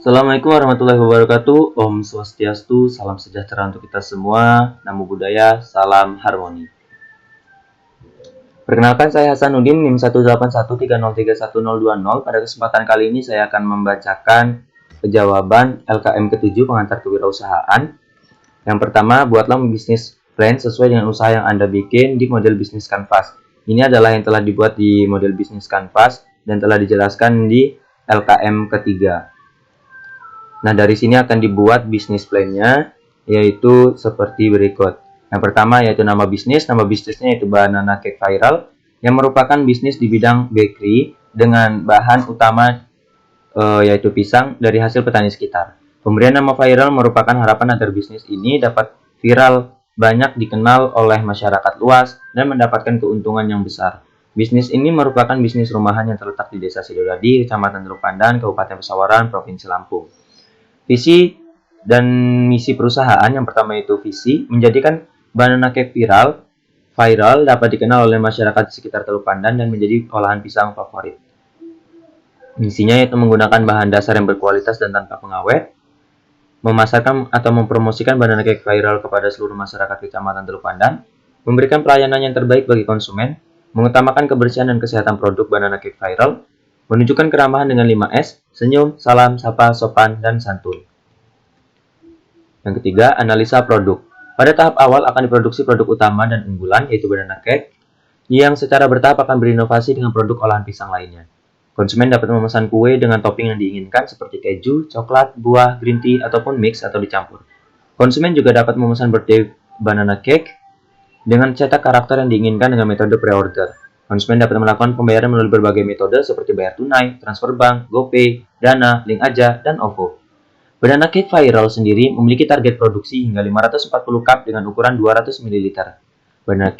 Assalamualaikum warahmatullahi wabarakatuh. Om Swastiastu, salam sejahtera untuk kita semua. Namo Buddhaya, salam harmoni. Perkenalkan, saya Hasanuddin, NIM 18130311020. Pada kesempatan kali ini saya akan membacakan jawaban LKM ke-7 pengantar kewirausahaan. Yang pertama, buatlah bisnis plan sesuai dengan usaha yang Anda bikin di model bisnis Canvas. Ini adalah yang telah dibuat di model bisnis Canvas dan telah dijelaskan di LKM ketiga. Nah, dari sini akan dibuat bisnis plan-nya, yaitu seperti berikut. Yang pertama yaitu nama bisnisnya yaitu Banana Cake Viral, yang merupakan bisnis di bidang bakery dengan bahan utama yaitu pisang dari hasil petani sekitar. Pemberian nama viral merupakan harapan agar bisnis ini dapat viral, banyak dikenal oleh masyarakat luas, dan mendapatkan keuntungan yang besar. Bisnis ini merupakan bisnis rumahan yang terletak di Desa Sidodadi, Kecamatan Teluk Pandan, Kabupaten Pesawaran, Provinsi Lampung. Visi dan misi perusahaan yang pertama itu visi, menjadikan Banana Cake viral dapat dikenal oleh masyarakat di sekitar Teluk Pandan dan menjadi olahan pisang favorit. Misinya yaitu menggunakan bahan dasar yang berkualitas dan tanpa pengawet, memasarkan atau mempromosikan Banana Cake Viral kepada seluruh masyarakat Kecamatan Teluk Pandan, memberikan pelayanan yang terbaik bagi konsumen, mengutamakan kebersihan dan kesehatan produk Banana Cake Viral, menunjukkan keramahan dengan 5S, senyum, salam, sapa, sopan, dan santun. Yang ketiga, analisa produk. Pada tahap awal akan diproduksi produk utama dan unggulan, yaitu banana cake, yang secara bertahap akan berinovasi dengan produk olahan pisang lainnya. Konsumen dapat memesan kue dengan topping yang diinginkan seperti keju, coklat, buah, green tea, ataupun mix atau dicampur. Konsumen juga dapat memesan birthday banana cake dengan cetak karakter yang diinginkan dengan metode pre-order. Konsumen dapat melakukan pembayaran melalui berbagai metode seperti bayar tunai, transfer bank, GoPay, Dana, Link Aja, dan OVO. Banana Cake Viral sendiri memiliki target produksi hingga 540 cup dengan ukuran 200 ml. Banana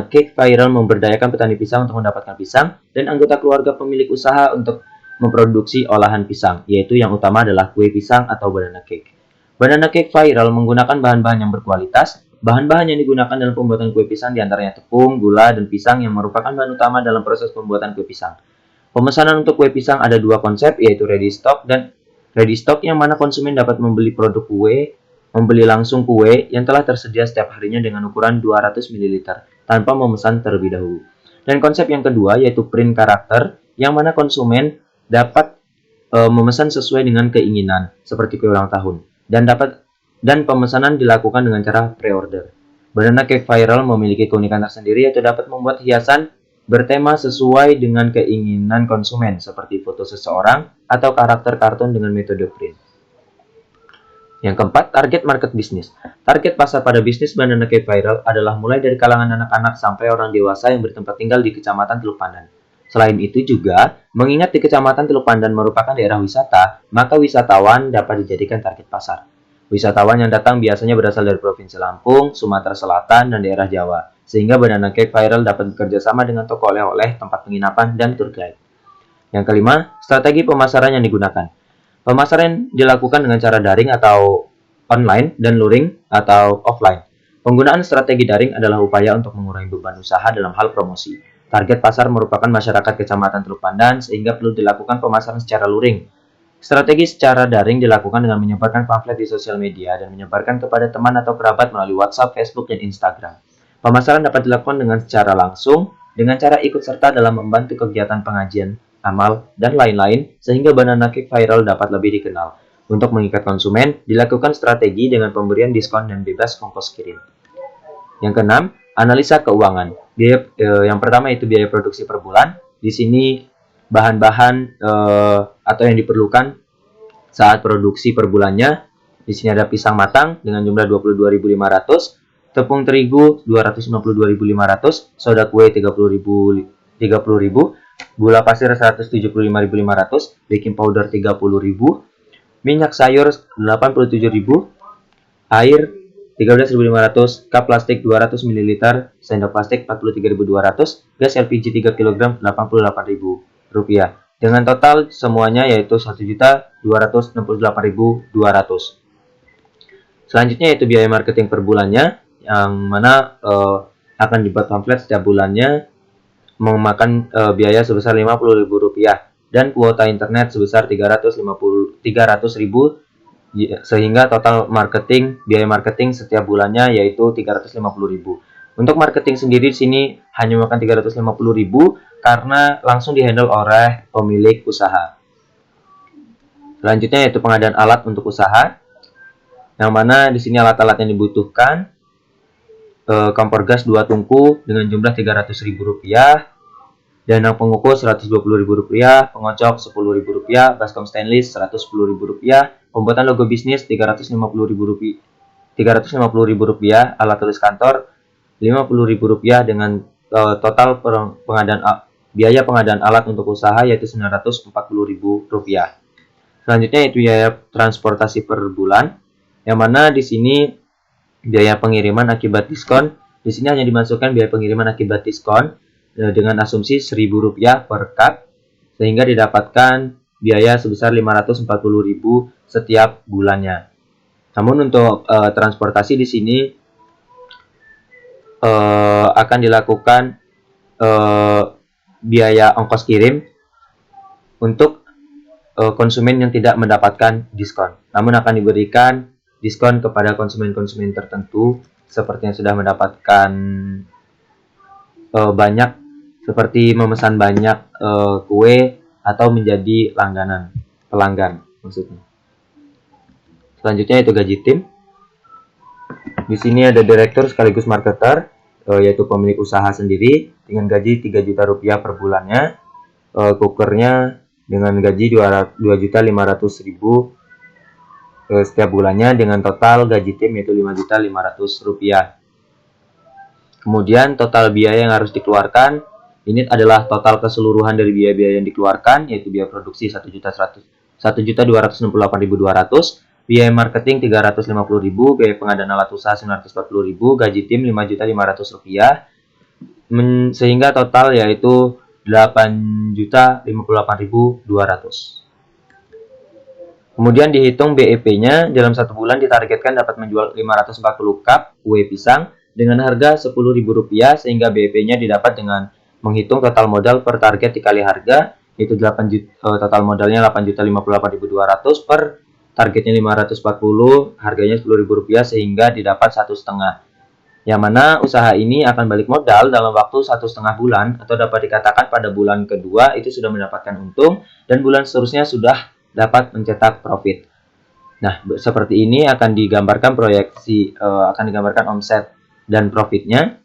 Cake Viral memberdayakan petani pisang untuk mendapatkan pisang dan anggota keluarga pemilik usaha untuk memproduksi olahan pisang, yaitu yang utama adalah kue pisang atau banana cake. Banana Cake Viral menggunakan bahan-bahan yang berkualitas. Bahan-bahan yang digunakan dalam pembuatan kue pisang diantaranya tepung, gula, dan pisang yang merupakan bahan utama dalam proses pembuatan kue pisang. Pemesanan untuk kue pisang ada dua konsep, yaitu ready stock dan ready stock yang mana konsumen dapat membeli produk kue, membeli langsung kue yang telah tersedia setiap harinya dengan ukuran 200 ml tanpa memesan terlebih dahulu. Dan konsep yang kedua yaitu print karakter yang mana konsumen dapat memesan sesuai dengan keinginan seperti kue ulang tahun dan pemesanan dilakukan dengan cara pre-order. Banana Cake Viral memiliki keunikan tersendiri yaitu dapat membuat hiasan bertema sesuai dengan keinginan konsumen seperti foto seseorang atau karakter kartun dengan metode print. Yang keempat, target market bisnis. Target pasar pada bisnis Banana Cake Viral adalah mulai dari kalangan anak-anak sampai orang dewasa yang bertempat tinggal di Kecamatan Teluk Pandan. Selain itu juga, mengingat di Kecamatan Teluk Pandan merupakan daerah wisata, maka wisatawan dapat dijadikan target pasar. Wisatawan yang datang biasanya berasal dari Provinsi Lampung, Sumatera Selatan, dan daerah Jawa, sehingga Banana Cake Viral dapat bekerja sama dengan toko oleh-oleh, tempat penginapan, dan tour guide. Yang kelima, strategi pemasaran yang digunakan. Pemasaran dilakukan dengan cara daring atau online dan luring atau offline. Penggunaan strategi daring adalah upaya untuk mengurangi beban usaha dalam hal promosi. Target pasar merupakan masyarakat Kecamatan Teluk Pandan sehingga perlu dilakukan pemasaran secara luring. Strategi secara daring dilakukan dengan menyebarkan pamflet di sosial media dan menyebarkan kepada teman atau kerabat melalui WhatsApp, Facebook, dan Instagram. Pemasaran dapat dilakukan dengan secara langsung, dengan cara ikut serta dalam membantu kegiatan pengajian, amal, dan lain-lain, sehingga Banana Cake Viral dapat lebih dikenal. Untuk mengikat konsumen, dilakukan strategi dengan pemberian diskon dan bebas ongkos kirim. Yang keenam, analisa keuangan. Yang pertama itu biaya produksi per bulan. Di sini bahan-bahan atau yang diperlukan saat produksi per bulannya. Di sini ada pisang matang dengan jumlah 22.500, tepung terigu 252.500, soda kue 30.000, gula pasir 175.500, baking powder 30.000, minyak sayur 87.000, air 13.500, cup plastik 200 ml, sendok plastik 43.200, gas LPG 3 kg 88.000 rupiah. Dengan total semuanya yaitu 1.268.200. Selanjutnya yaitu biaya marketing per bulannya, yang mana akan dibuat pamflet setiap bulannya memakan biaya sebesar Rp50.000. dan kuota internet sebesar 300.000 sehingga total biaya marketing setiap bulannya yaitu 350.000. Untuk marketing sendiri di sini hanya makan 350.000 karena langsung dihandle oleh pemilik usaha. Selanjutnya yaitu pengadaan alat untuk usaha, yang mana di sini alat-alat yang dibutuhkan kompor gas 2 tungku dengan jumlah Rp300.000, danang pengukur Rp120.000, pengocok Rp10.000, baskom stainless Rp110.000, pembuatan logo bisnis Rp350.000, alat tulis kantor Rp50.000 dengan total biaya pengadaan alat untuk usaha yaitu Rp940.000. Selanjutnya yaitu biaya transportasi per bulan, yang mana di sini biaya pengiriman akibat diskon. Di sini hanya dimasukkan biaya pengiriman akibat diskon dengan asumsi Rp1.000 per cup, sehingga didapatkan biaya sebesar Rp540.000 setiap bulannya. Namun untuk transportasi di sini akan dilakukan biaya ongkos kirim untuk konsumen yang tidak mendapatkan diskon. Namun akan diberikan diskon kepada konsumen-konsumen tertentu seperti yang sudah mendapatkan banyak, seperti memesan banyak kue atau menjadi pelanggan maksudnya. Selanjutnya itu gaji tim. Di sini ada direktur sekaligus marketer, yaitu pemilik usaha sendiri dengan gaji Rp3 juta per bulannya, cookernya dengan gaji Rp2.500.000 setiap bulannya dengan total gaji tim yaitu Rp5.500.000. Kemudian total biaya yang harus dikeluarkan, ini adalah total keseluruhan dari biaya-biaya yang dikeluarkan, yaitu biaya produksi Rp1.268.200, biaya marketing Rp350.000, biaya pengadaan alat usaha Rp940.000, gaji tim Rp5.500.000, sehingga total yaitu Rp8.058.200. Kemudian dihitung BEP-nya, dalam 1 bulan ditargetkan dapat menjual 540 cup kue pisang dengan harga Rp10.000, sehingga BEP-nya didapat dengan menghitung total modal per target dikali harga, yaitu total modalnya Rp8.058.200 per targetnya 540, harganya Rp10.000, sehingga didapat 1,5. Yang mana usaha ini akan balik modal dalam waktu 1,5 bulan, atau dapat dikatakan pada bulan kedua itu sudah mendapatkan untung, dan bulan seterusnya sudah dapat mencetak profit. Nah, seperti ini akan digambarkan omset dan profitnya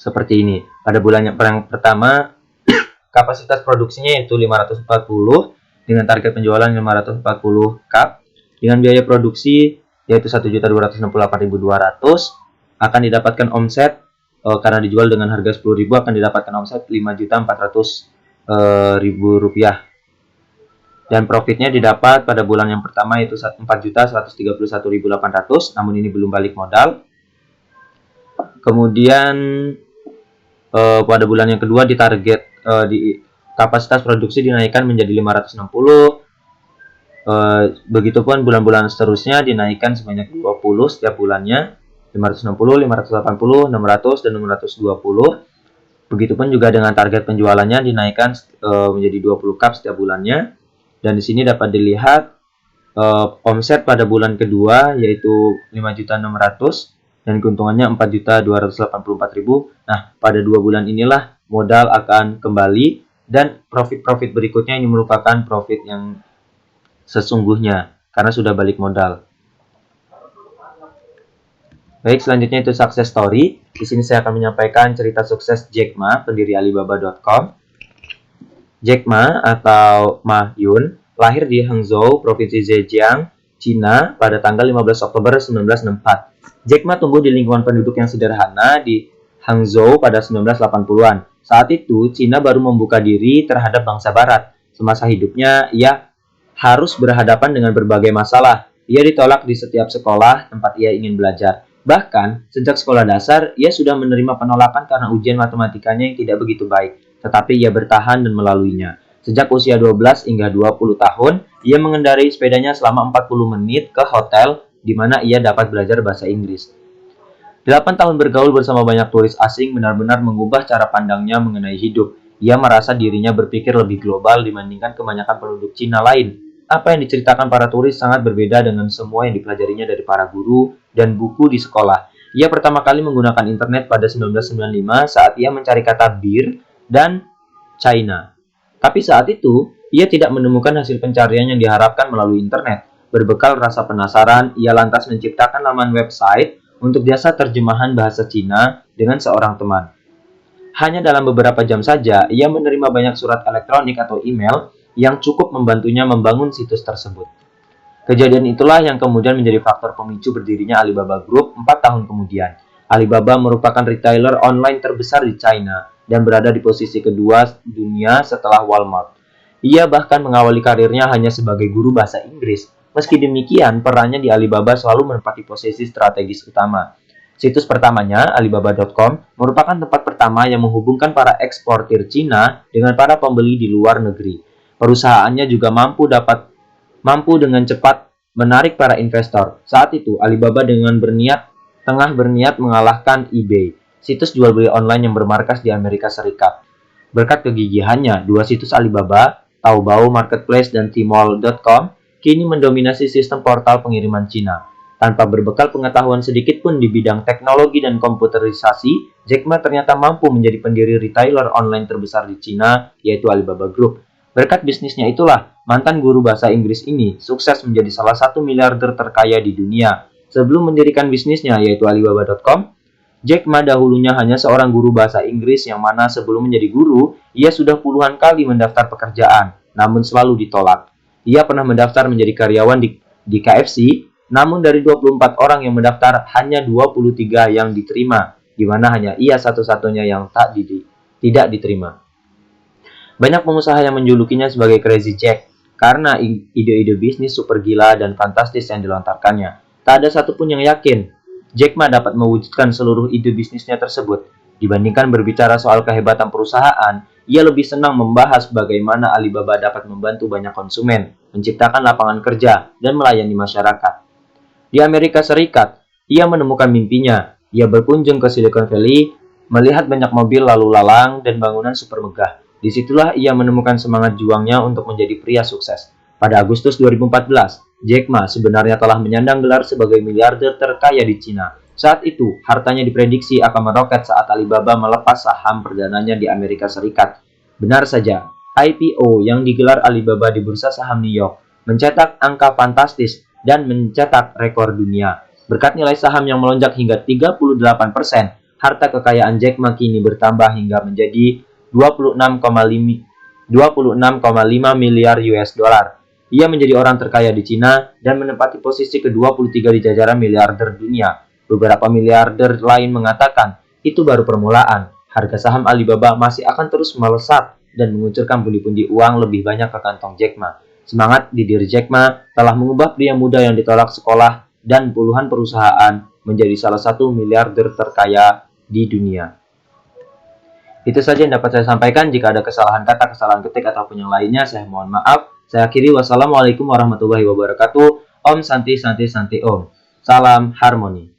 seperti ini. Pada bulan yang pertama, kapasitas produksinya yaitu 540 dengan target penjualan 540 cup, dengan biaya produksi yaitu Rp1.268.200, akan didapatkan omset karena dijual dengan harga Rp10.000 akan didapatkan omset Rp5.400.000. Dan profitnya didapat pada bulan yang pertama yaitu Rp4.131.800, namun ini belum balik modal. Kemudian pada bulan yang kedua ditarget kapasitas produksi dinaikkan menjadi 560. Begitupun bulan-bulan seterusnya dinaikkan sebanyak 20 setiap bulannya, 560, 580, 600, dan 620. Begitupun juga dengan target penjualannya dinaikkan menjadi 20 cup setiap bulannya. Dan di sini dapat dilihat omset pada bulan kedua yaitu 5.600.000 dan keuntungannya 4.284.000. Nah, pada 2 bulan inilah modal akan kembali dan profit-profit berikutnya ini merupakan profit yang sesungguhnya karena sudah balik modal. Baik, selanjutnya itu success story. Di sini saya akan menyampaikan cerita sukses Jack Ma, pendiri Alibaba.com. Jack Ma atau Ma Yun lahir di Hangzhou, Provinsi Zhejiang, Cina pada tanggal 15 Oktober 1964. Jack Ma tumbuh di lingkungan penduduk yang sederhana di Hangzhou pada 1980-an. Saat itu, Cina baru membuka diri terhadap bangsa Barat. Semasa hidupnya, ia harus berhadapan dengan berbagai masalah. Ia ditolak di setiap sekolah tempat ia ingin belajar. Bahkan, sejak sekolah dasar, ia sudah menerima penolakan karena ujian matematikanya yang tidak begitu baik. Tetapi ia bertahan dan melaluinya. Sejak usia 12 hingga 20 tahun, ia mengendarai sepedanya selama 40 menit ke hotel di mana ia dapat belajar bahasa Inggris. 8 tahun bergaul bersama banyak turis asing benar-benar mengubah cara pandangnya mengenai hidup. Ia merasa dirinya berpikir lebih global dibandingkan kebanyakan penduduk Cina lain. Apa yang diceritakan para turis sangat berbeda dengan semua yang dipelajarinya dari para guru dan buku di sekolah. Ia pertama kali menggunakan internet pada 1995 saat ia mencari kata beer dan China. Tapi saat itu, ia tidak menemukan hasil pencarian yang diharapkan melalui internet. Berbekal rasa penasaran, ia lantas menciptakan laman website untuk jasa terjemahan bahasa Cina dengan seorang teman. Hanya dalam beberapa jam saja, ia menerima banyak surat elektronik atau email yang cukup membantunya membangun situs tersebut. Kejadian itulah yang kemudian menjadi faktor pemicu berdirinya Alibaba Group 4 tahun kemudian. Alibaba merupakan retailer online terbesar di China dan berada di posisi kedua dunia setelah Walmart. Ia bahkan mengawali karirnya hanya sebagai guru bahasa Inggris. Meski demikian, perannya di Alibaba selalu menempati posisi strategis utama. Situs pertamanya, Alibaba.com, merupakan tempat pertama yang menghubungkan para eksportir Cina dengan para pembeli di luar negeri. Perusahaannya juga mampu dengan cepat menarik para investor. Saat itu, Alibaba tengah berniat mengalahkan eBay, situs jual beli online yang bermarkas di Amerika Serikat. Berkat kegigihannya, dua situs Alibaba, Taobao Marketplace dan Tmall.com, kini mendominasi sistem portal pengiriman Cina. Tanpa berbekal pengetahuan sedikit pun di bidang teknologi dan komputerisasi, Jack Ma ternyata mampu menjadi pendiri retailer online terbesar di Cina, yaitu Alibaba Group. Berkat bisnisnya itulah, mantan guru bahasa Inggris ini sukses menjadi salah satu miliarder terkaya di dunia. Sebelum mendirikan bisnisnya, yaitu Alibaba.com, Jack Ma dahulunya hanya seorang guru bahasa Inggris yang mana sebelum menjadi guru, ia sudah puluhan kali mendaftar pekerjaan, namun selalu ditolak. Ia pernah mendaftar menjadi karyawan di KFC, namun dari 24 orang yang mendaftar, hanya 23 yang diterima, di mana hanya ia satu-satunya yang tidak diterima. Banyak pengusaha yang menjulukinya sebagai Crazy Jack, karena ide-ide bisnis super gila dan fantastis yang dilontarkannya. Tak ada satupun yang yakin Jack Ma dapat mewujudkan seluruh ide bisnisnya tersebut. Dibandingkan berbicara soal kehebatan perusahaan, ia lebih senang membahas bagaimana Alibaba dapat membantu banyak konsumen, menciptakan lapangan kerja, dan melayani masyarakat. Di Amerika Serikat, ia menemukan mimpinya. Ia berkunjung ke Silicon Valley, melihat banyak mobil lalu lalang dan bangunan super megah. Disitulah ia menemukan semangat juangnya untuk menjadi pria sukses. Pada Agustus 2014, Jack Ma sebenarnya telah menyandang gelar sebagai miliarder terkaya di Cina. Saat itu, hartanya diprediksi akan meroket saat Alibaba melepas saham perdananya di Amerika Serikat. Benar saja, IPO yang digelar Alibaba di Bursa Saham New York mencetak angka fantastis dan mencetak rekor dunia. Berkat nilai saham yang melonjak hingga 38%, harta kekayaan Jack Ma kini bertambah hingga menjadi 26,5 miliar US dollar. Ia menjadi orang terkaya di Cina dan menempati posisi ke-23 di jajaran miliarder dunia. Beberapa miliarder lain mengatakan itu baru permulaan. Harga saham Alibaba masih akan terus melesat dan mengucurkan pundi-pundi uang lebih banyak ke kantong Jack Ma. Semangat di diri Jack Ma telah mengubah pria muda yang ditolak sekolah dan puluhan perusahaan menjadi salah satu miliarder terkaya di dunia. Itu saja yang dapat saya sampaikan. Jika ada kesalahan kata, kesalahan ketik, ataupun yang lainnya, saya mohon maaf. Saya akhiri. Wassalamualaikum warahmatullahi wabarakatuh. Om Santi Santi Santi Om. Salam harmoni.